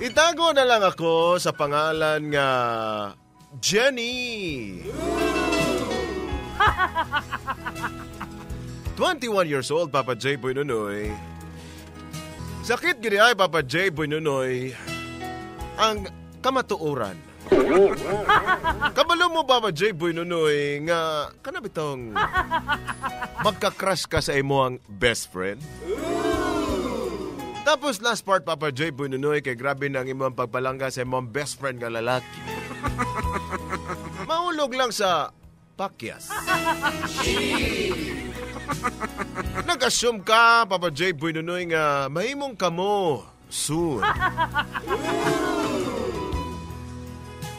Itago na lang ako sa pangalan nga Jenny. 21 years old, Papa J. Boy Nunoy. Sakit gini ay, Papa J. Boy Nunoy, ang kamatuoran. Kabalo mo, Papa J. Boy Nunoy, nga kanabitong magka-crush ka sa imo ang best friend? Tapos last part, Papa J. Boy Nunoy, kay grabe ng imong pagpalangga sa imong best friend nga lalaki. Maulog lang sa pakyas. Nag-assume ka, Papa J. Boy Nunoy, nga mahimong kamo soon.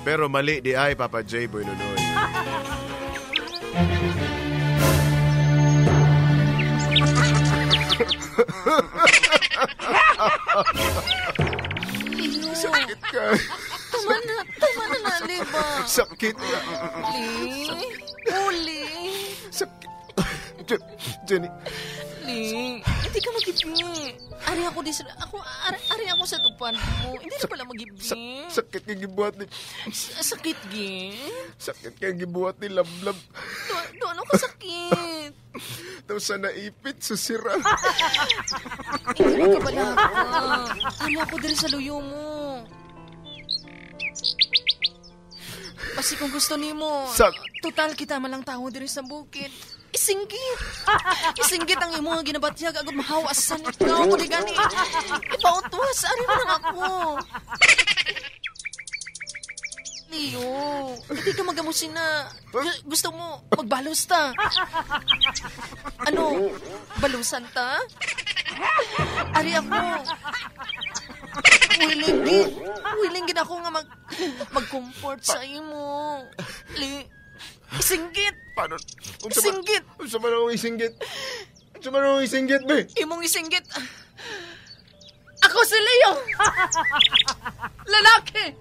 Pero mali di ay, Papa J. Boy Nunoy. Sakit ka. Tama na, Liba. Sakit ka. Uli. Sakit. Jenny. Hindi ka magibi. Ari ako sa tupad mo. Hindi na pala magibi. Sakit kang gibuhat ni... Sakit, Gi? Sakit kang gibuhat ni Lablab. Doon ako sakit. Tapos sa naipit, susira. Hindi ka pala ka. Ari ako din sa luyo mo. Basi kung gusto nimo, total kita malang tao diri sa bukid. Isinggit ang imo nga ginabatyag agad mahawasan ikaw ko di gani. Ipautwas ari man lang ako. Leo, hindi ka magamusin na. Gusto mo magbalos ta? Ano? Balusan ta? Ari ako. Willing gid ako nga mag-comfort sa imo. Isinggit. Paano? Isinggit. Unsa man akong isinggit? Unsa man akong isinggit, be? Imong isinggit. Ako si Leo. Lalaki.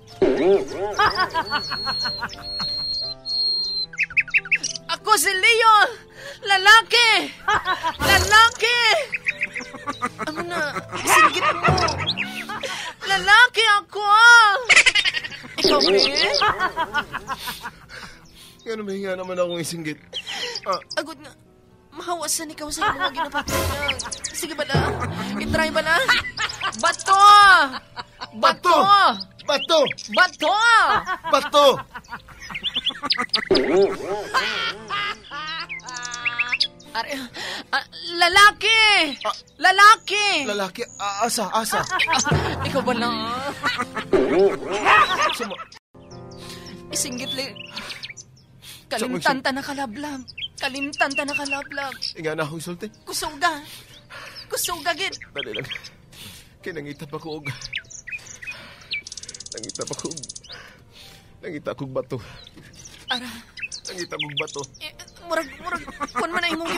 Ako si Leo. Lalaki. Ano na? Isinggit mo. Lalaki ako. Ikaw, eh? Ano mahinga naman akong isinggit? Agod nga. Mahawasan ikaw sa iyong mga ginapatayag. Sige ba na? I-try ba na? Bato! Bato! Bato! Bato! Bato! Lalaki! Lalaki! Lalaki? Asa? Ikaw ba na? Isinggit li. Kalimtan ta na kalablab. Inga na akong isulti. Kusuga gid. Dali lang. Kaya nangita pa ko. Nangita kong bato. Ara. Nangita kong bato. Murag. Kuan man na imong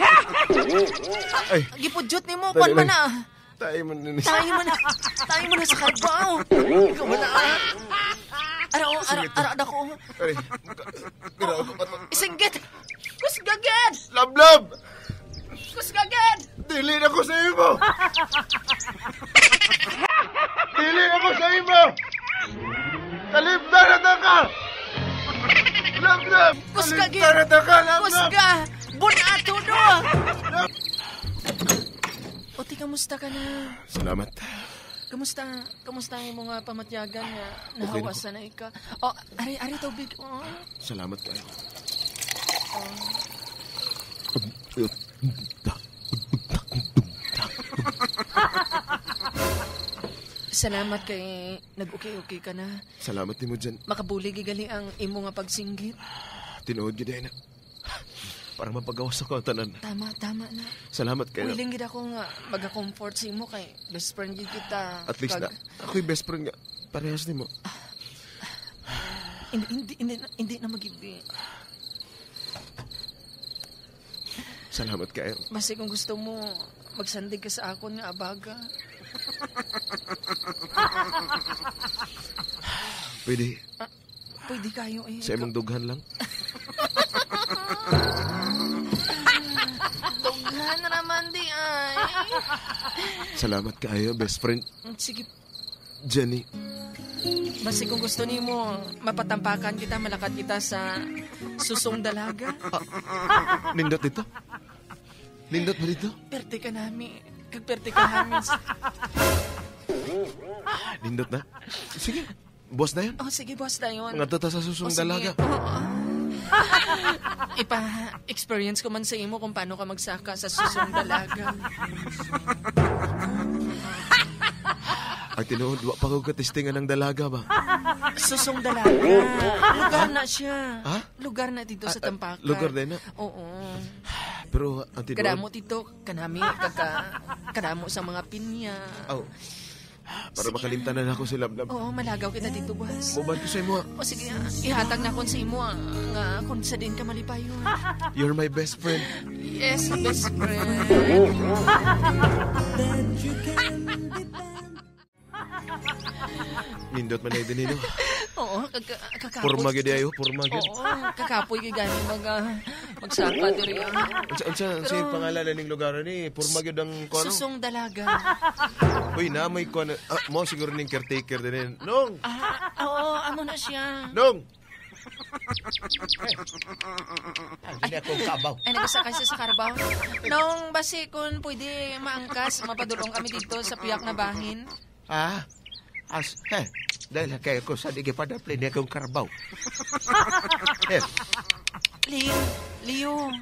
Ay. gipudyot nimo. Kuan man na. Tayo mo na sa karbaw. Ikaw man na. Ara dako. Ay. Gira ako bato. Isinggit. Kusgagid. Lablab! Kusgagid. Dili na ko sa imo! Dili na ko sa imo! Kalimtan na ka! Lablab! Kusgagid. Kalimtan na ka, Lablab! Kusga. Bunato do. Oti, kamusta ka na? Salamat. Kamusta ang mga pamatyagan nga nahawasan na ika? Oh, ari tubig. Oh. Salamat kayo. Salamat kay nag-okay ka na. Salamat ni mo dyan. Makabuli gigali ang imo nga pagsinggit. Tinuod gid na. Para mapagawas ako ang tanan. Tama na. Salamat kayo. Willing gid ako nga maga-comfort sa imo kay best friend gid kita. At least na. Ako'y best friend nga. Parehas ni mo. Hindi na magibi. Salamat kayo. Basta kung gusto mo, magsandig ka sa akon nga abaga. Pwede. Pwede kayo eh. Sa imong dughan lang. Dughan naman di ay. Salamat kayo, best friend. Sige. Jenny, Basi kung gusto nimo, mapatampakan kita, malakad kita sa susong dalaga. nindot dito? Nindot ba dito? Perte ka nami. Perte ka namin. Nindot na? Sige, boss na yan. Oh, sige, boss na yun. Nga ta sa susong dalaga. Ipa-experience ko man sa imo kung paano ka magsaka sa susong dalaga. Ang tinuod, wa pa ko katistingan ng dalaga ba? Susong dalaga. Lugar na siya. Ha? Lugar na dito sa Tampakan. Lugar din na? Oo. Pero ang tinuod... Kadamo dito, kanami, kadamo sa mga pinya. Oh. Para makalimtanan ako si Lamlam. Oo, malagaw kita dito, boss. Mubad ko sa imo. O sige, ihatag na kon sa imo, nga kung sa din ka malipayon. You're my best friend. Yes, best friend. Nindot man na din nino. Oo, kakapoy. Porma gid ayo, porma gid. Oo, kakapoy gid gani magsaka diri. Unsa sa pangalan ning lugar ni? Porma gid ang kono. Susong dalaga. Uy, na may kono. Mo siguro ning caretaker din. Nong. Oo, amo na siya. Nong. Hindi ako kabaw. Ay, nagsakay siya sa karabaw. Nung basi kung pwede maangkas, mapadulong kami dito sa piyak na bahin. Dahil kaya ko sa digi padapli niya kong karbaw. Leo,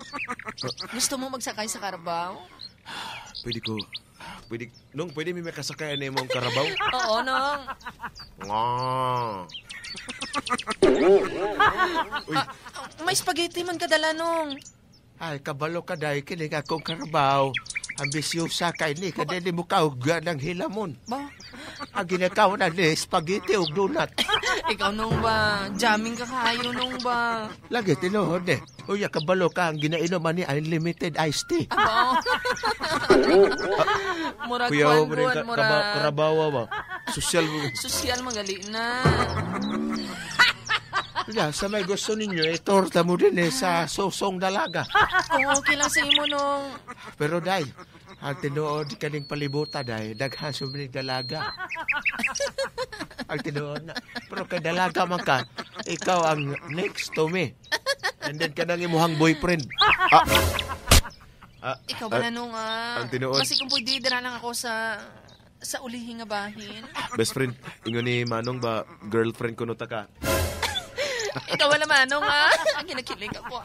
gusto mo magsakay sa karabaw? Nong, pwede may makasakay na yung karabaw? Oo, Nong. Uy, May spaghetti man kadala, Nong. Ay, kabalo ka dahil kinig akong karbaw. Ambisyosa ka ini, kada di mo kauga ng hilamon. Ba? Ang ginakaw na ni spaghetti o donut. Ikaw, Nong ba? Jamming ka kayo, Nong ba? Lagi tinuhod eh. Uya, kabalo ka, ang ginainuman ni unlimited iced tea. Aba? Murag kuya ho, kwan, karabawa ba? Sosyal mo. Sosyal magali na. Kaya sa may gusto ninyo, torta mo din sa susong dalaga. Kung okay lang sa imo, Nong. Pero dahil, ang tinuod kaning palibutan dahil, daghan suminig dalaga. Ang tinuod na. Pero kay dalaga man ka, ikaw ang next to me. And then ka nang imuhang boyfriend. Ikaw ba na, Nong, ang tinuod. Kasi kung pwede, dira lang ako sa ulihing nga bahin. Best friend, ingon ni Manong ba, girlfriend ko no ta ka? Ikaw wala Manong, Ang kinakilig ako.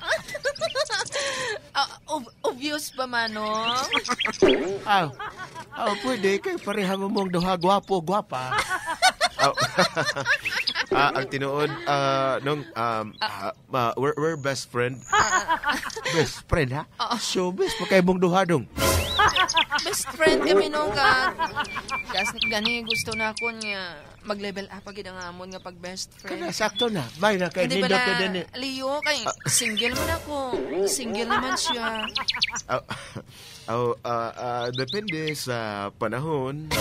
Obvious ba, Manong? Pwede. Kay pareha mo mong duha, gwapo-gwapa. Ang tinuod, Nong, we're best friend. Best friend, ha? Showbiz pa kay mong duha dong. Best friend kami, Nong, gani gusto na ako niya mag-level up agad ang amon nga pag best friend. Kana sakto na. May na kay Hindi nindot pala, na din eh. Leo, kay single man ako. Single naman siya. Depende sa panahon.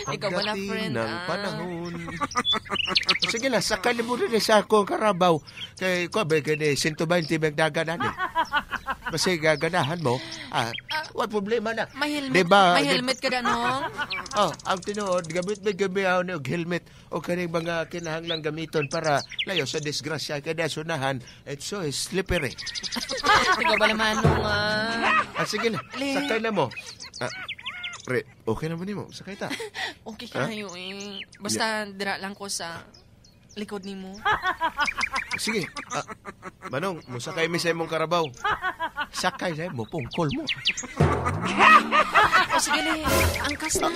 Ikaw wala Pagdating friend, ng panahon. Sige na, sakali mo rin sa akong karabaw. Kay ko ba kay 120 magdaganan eh. Kasi gaganahan mo, wala problema na. May helmet, Diba, may helmet ka na, Nong? Ang tinuod, gamit may gamihaw na og helmet o kaning mga kinahanglang gamiton para layo sa disgrasya. Kaya sunahan, it's so slippery. Ikaw ba naman, Nong, Sige na, sakay na mo. Pre, okay naman mo. Sakay ta. Okay ka kayo eh. Basta dira lang ko sa likod ni mo. Sige. Manong, musakay mi sa imong karabaw. Sakay na mo, pungkol mo. O sige na, angkas na.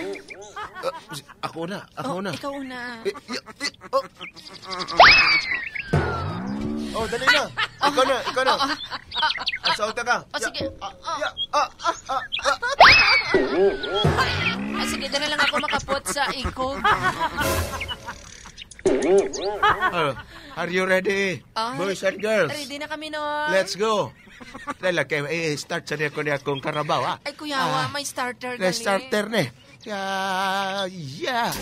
Ako na. Ikaw una. Dali na. Ikaw na. Asauta ka. O sige. Sige, dala lang ako makapot sa ikog. Are you ready? Boys and girls? Ready na kami, Nong. Let's go. Dala kay start sa niya ko niya kong karabaw, ha? Ay, kuyawa, may starter gali. Let's starter ne. Yeah.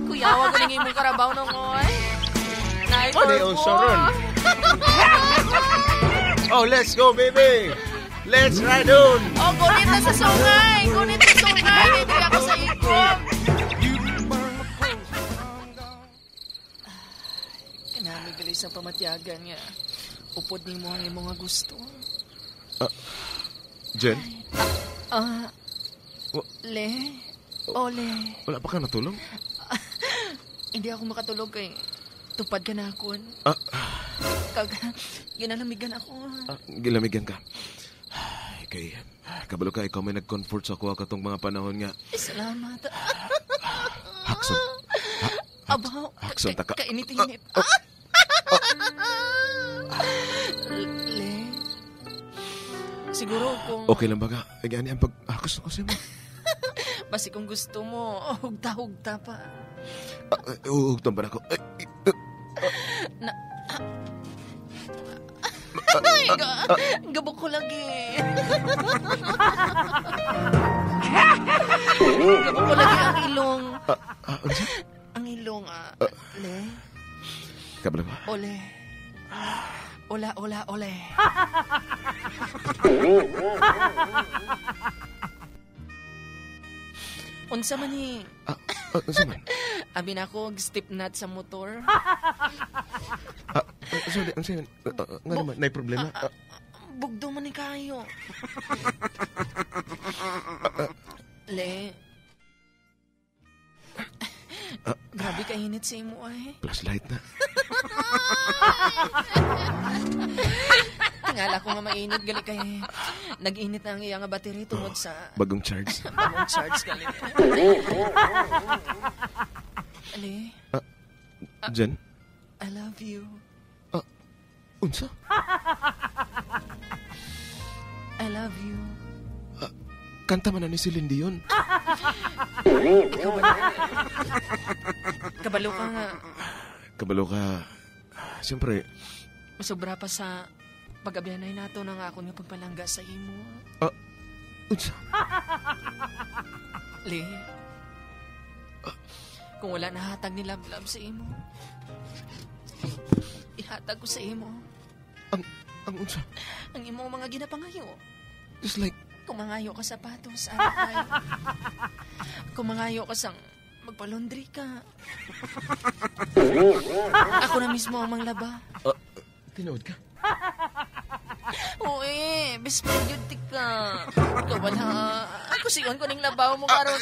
Kuyawa, galing imong karabaw, Nong, oy. Ano yung soron? Let's go, baby. Let's ride on. Gunit na sa sunga. sa pamatyagan nga. Upod ni mo ang imong nga gusto. Jen, Le? Ole. wala pa ka natulog? Hindi ako makatulog kay tupad ka na akon. Kag, ginalamigan ako. Gilamigan ka. Ay, kay, kabalo ka, ikaw may nag-comfort sa kuha katong mga panahon nga. Salamat. Hakson. Abaw, Hakson, taka. kainit-init. Le? Siguro kung... Okay lang ba ka? Ay, gani ang pag-hakos ako sa'yo mo. Basi kung gusto mo, hugta-hugta pa. Uhugtong ba na ako? Gabok ko lagi. Gabok ko lagi ang ilong. Ang ilong, Le? Kabalo ka? Ole. Ola. Unsa man ni? Unsa man? Abi na ako, step nut sa motor. Sorry, unsa man? Nga naman, may problema? Bugdo man ni kayo. Le. Grabe ka init sa imo ay. Flashlight na. Tingala ko nga mainit gali kay nag-init ang iyang battery tungod sa Bagong charge. bagong charge gali. Ale, Jen? I love you. Unsa? I love you. Kanta man na ni Celine Dion. Ikaw ba na? Kabalo ka nga. Kabalo ka. Siyempre, Masobra pa sa pag-abyanay nato na nga ako nga pagpalangga sa imo. unsa? Le, kung wala nahatag ni Love sa imo, ihatag ko sa imo Ang unsa? ang imo mga ginapangayo. Just like, Kumangayo ka sapatos, aray. Kumangayo ka sang magpalondri ka. Ako na mismo ang manglaba. tinood ka? Oo bes yun ka. Ikaw wala. Ako siyon ko ning labaw mo karon.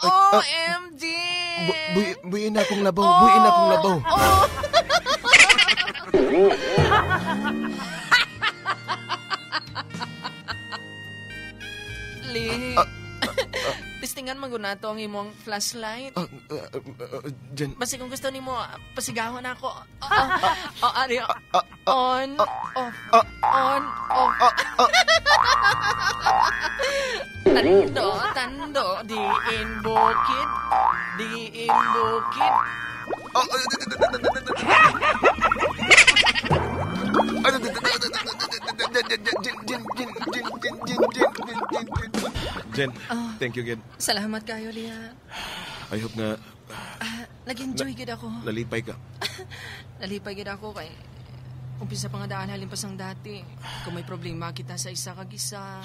OMG! Buyin na akong labaw. Buyin na akong labaw. Li. Testingan man gunato ang imong flashlight. Jen. Basta kung gusto nimo pasigahon ako. Ari. On, off. On, off. Tando, di in bukid. Jen, thank you again. Salamat kayo, Lia. I hope na Nag-enjoy gid ako. nalipay ka. Nalipay gid ako kay umpisa pa nga daan halin pasang dati. Kung may problema kita sa isa kag isa,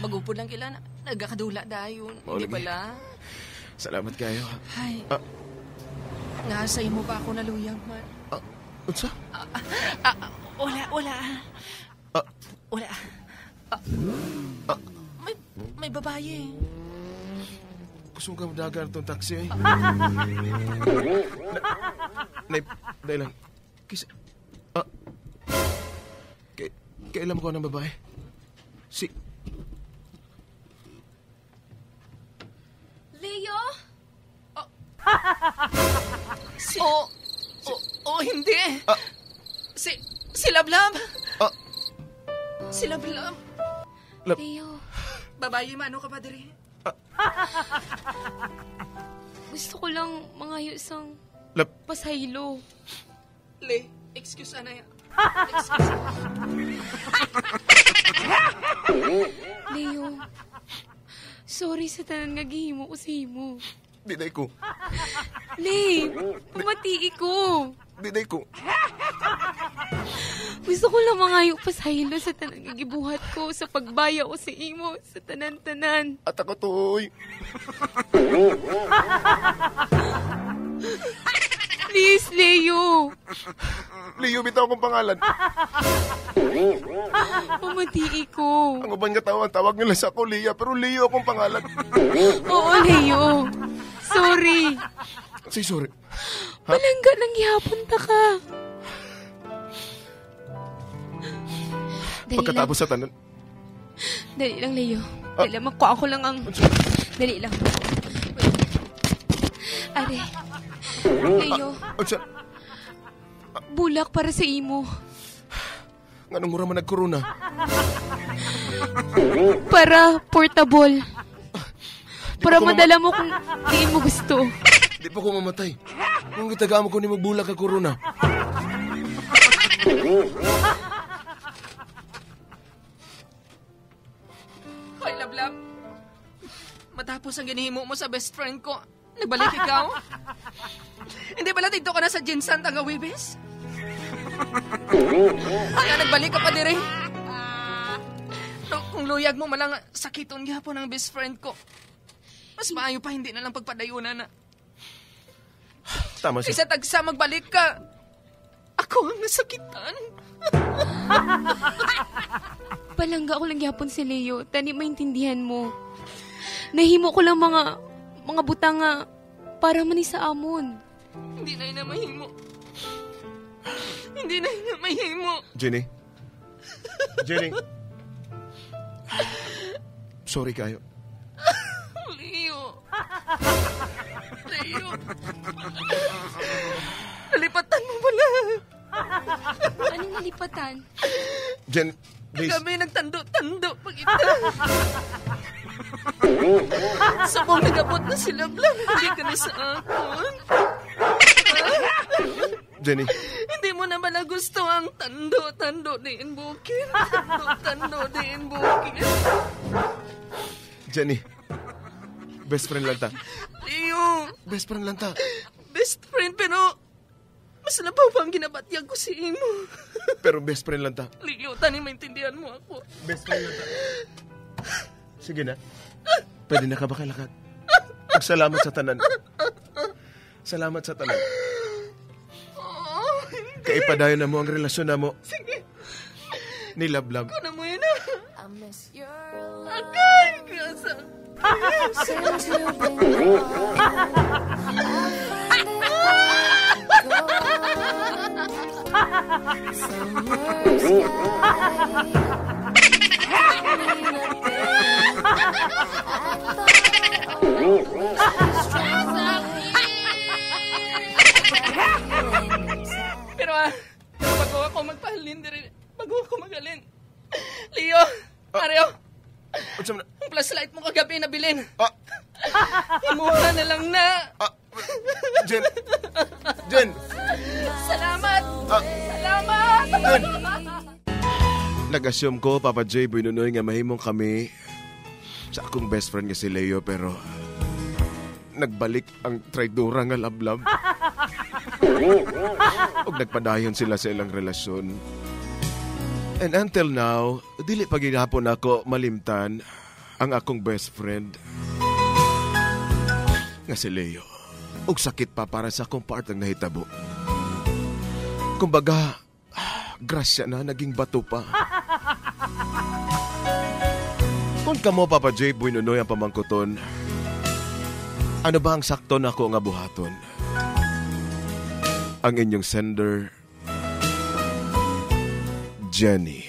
magupod lang kila nagakadula dayon. Hindi lagi. pala. Salamat kayo. Hay. Nga sa imo pa ako naluyag man. Unsa? Wala. Wala. May babae. Gusto ka madagan itong taxi eh. Dahil lang. Kisa... Kailan mo ko ng babae? Leo? Hindi. Si Lablab. Si Lablab. Leo, Babae, mano ka pa diri? gusto ko lang mangayo sang Lab. pasaylo. Le, excuse anay. Excuse. Leo, sorry sa tanan nga gihimo ko sa imo. Diday ko. Le, pamatii ko. Diday ko. Gusto ko lang mangayo pa sa hilo sa tanan nga gibuhat ko sa pagbaya ko sa imo sa tanan-tanan. At ako tuoy. Please, Leo. Leo, bitaw akong pangalan. Pumati ko. Ang uban nga tao, ang tawag nila sa ako, Lea, pero Leo akong pangalan. Oo, Leo. Sorry. Say sorry. Palangga nang gihapon ta ka. Dali Pagkatapos sa tanan. Dali lang, Leo. Dali lang, makuha ko lang ang... Dali lang. Wait. Are. Leo, Unsa? bulak para sa imo. Nganong mura man nagkorona? Para portable. Para ko madala mo kung di mo gusto. Di pa ko mamatay. Kung gitagaan mo ko ni magbulak ka korona. Hoy, Lablab. Matapos ang ginihimo mo sa best friend ko, nagbalik ikaw? Hindi pala dito ka na sa Jinsan taga Wibes? Kaya nagbalik ka pa dire. Kung luyag mo malang sakiton gihapon ang best friend ko. Mas maayo pa hindi na lang pagpadayunan na. Tama siya. Isa tagsa magbalik ka. Ako ang nasakitan. Palangga ko lang yapon si Leo. Tani maintindihan mo. Nahimo ko lang mga butanga para mani sa amon. Hindi na ina mahimo. Hindi na ina mahimo. Jenny? Jenny? Sorry kayo. Leo. Leo. Nalipatan mo pala. Anong nalipatan? Jen, please. Kami nagtando-tando pag ita. Sabong nagabot na sila blang. Hindi ka na sa akon. Jenny. Hindi mo na pala gusto ang tando-tando diin bukid. Tando-tando diin bukid. Jenny. Best friend lang ta. Leo. Best friend lang ta. Best friend pero mas labaw pa ang ginabatyag ko si imo. Pero best friend lang ta. Leo, tani maintindihan mo ako. Best friend lang ta. Sige na. Pwede na ka ba kalakad? Salamat sa tanan. Salamat sa tanan. Kaipadayon na mo ang relasyon na mo. Sige. Ni Lablab. Ano mo yun ah? Akay, kasa. Pero bago ako magpahalin dire, bago ako magalin. Leo, Mario, Unsa man? ang flashlight mo kagabi na bilin. Ah, Imuha na lang na. ah, Jen. Jen. Salamat. Ah, Salamat. Jen. Nag-assume ko, Papa J. Bununoy, nga mahimong kami sa akong best friend nga si Leo, pero nagbalik ang traidora nga Lablab. O nagpadayon sila sa ilang relasyon. And until now, dili pa ginhapon ako malimtan ang akong best friend nga si Leo. Og sakit pa para sa akong part ang nahitabo. Kumbaga, grasya na, naging bato pa. Kung kamo, Papa J. Bununoy, ang pamangkuton, ano ba ang sakto na ako nga buhaton? Ang inyong sender, Jenny.